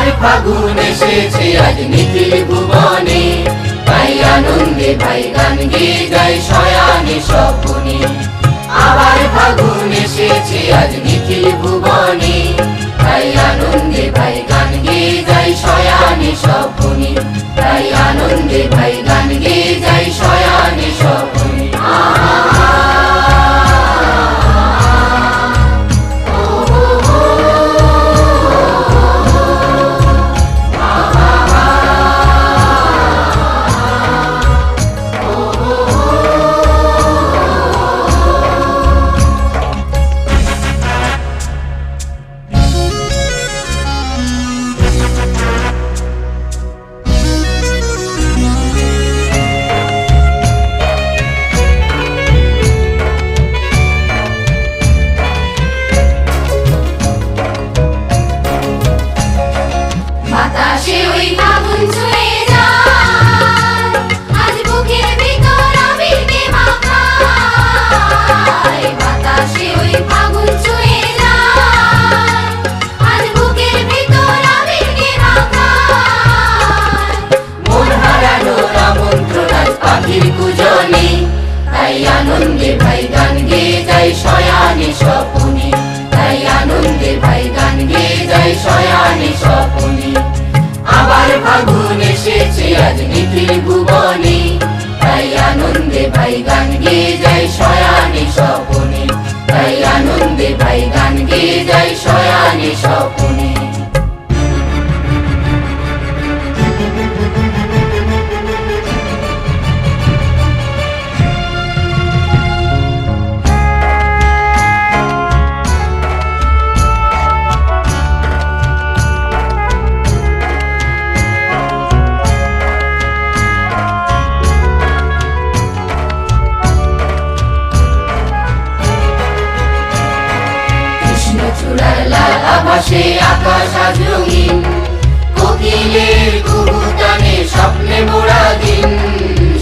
আবার ফাগুন এসেছে আজ নিখিল ভুবনে, তাই আনন্দে ভাই গান গেয়ে যায় শয়ানে স্বপনে। আবার ফাগুন এসেছে আজ নিখিল ভুবনে, তাই আনন্দে ভাই গান গেয়ে যায় শয়ানে স্বপনে, তাই আনন্দে ভাই গান গেয়ে যায় শয়ানে স্বপনে। বাতাসে ওই ফাগুন ছুঁয়ে যায়, আজ বুকের ভিতর আবিরকে মাখায়। বাতাসে ওই ফাগুন ছুঁয়ে যায়, আজ বুকের ভিতর আবিরকে মাখায়। মন হারানো আমন্ত্রণ আজ পাখির কুজনে, তাই আনন্দে ভাই গান গেয়ে যায় শয়ানে স্বপনে, তাই আনন্দে ভাই গান গেয়ে যায় শয়ানে স্বপনে। আবার ফাগুন এসেছে আজ নিখিল ভুবনে, তাই আনন্দে ভাই গান গেয়ে যায় শয়ানে স্বপনে, তাই আনন্দে ভাই গান গেয়ে যায় শয়ানে স্বপনে। কৃষ্ণচূড়ার লাল আভাসে আকাশ আজ রঙিন, কোকিলের কুহুতানে স্বপ্নে মোড়া দিন,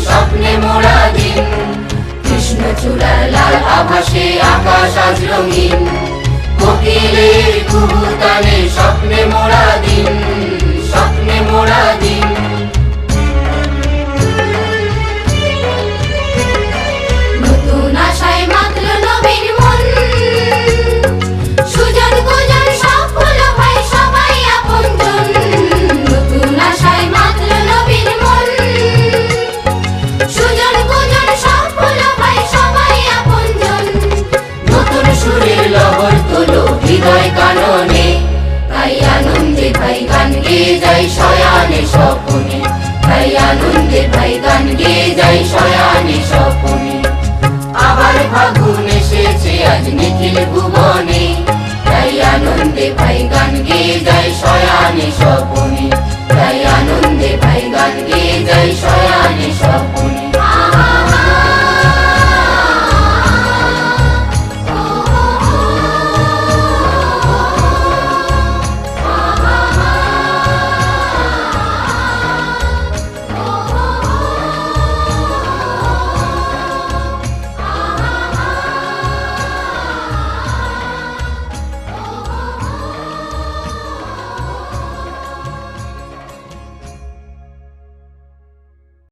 স্বপ্নে মোড়া দিন। কৃষ্ণচূড়ার লাল আভাসে আকাশ আজ রঙিন, কোকিলের কুহুতানে স্বপ্নে মোড়া দিন, স্বপ্নে মোড়া দিন। নতুন আশায় মাতল নবীন মন, সুজন গুজন সব হলো ভাই সবাই আপনজন। নতুন আশায় মাতল নবীন মন, সুজন গুজন সব হলো ভাই সবাই আপনজন। নতুন সুরের লহর তোলো হৃদয় কাননে, তাই আনন্দে ভাই গান গেয়ে যায় শয়ানে স্বপনে, তাই আনন্দে ভাই গান গেয়ে যায় শয়ানে স্বপনে। আবার ফাগুন এসেছে আজ নিখিল ভুবনে, তাই আনন্দে ভাই গান গেয়ে যায় শয়ানে স্বপনে, তাই আনন্দে ভাই গান গেয়ে যায় শয়ানে স্বপনে।